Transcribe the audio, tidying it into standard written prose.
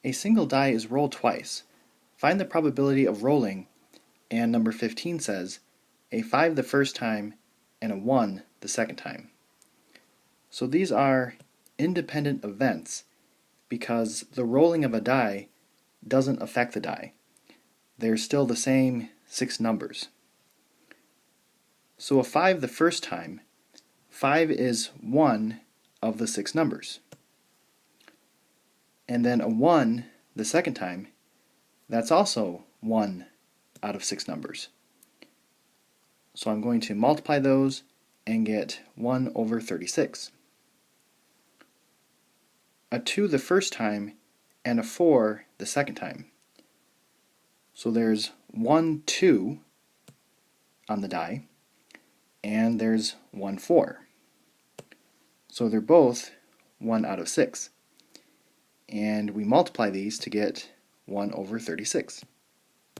A single die is rolled twice. Find the probability of rolling, and number 15 says, a 5 the first time and a 1 the second time. So these are independent events because the rolling of a die doesn't affect the die. They're still the same 6 numbers. So a 5 the first time, 5 is one of the 6 numbers. And then a 1 the second time, that's also one out of 6 numbers. So I'm going to multiply those and get 1 over 36. A 2 the first time and a 4 the second time. So there's 1 2 on the die and there's 1 4. So they're both 1 out of 6. And we multiply these to get 1 over 36.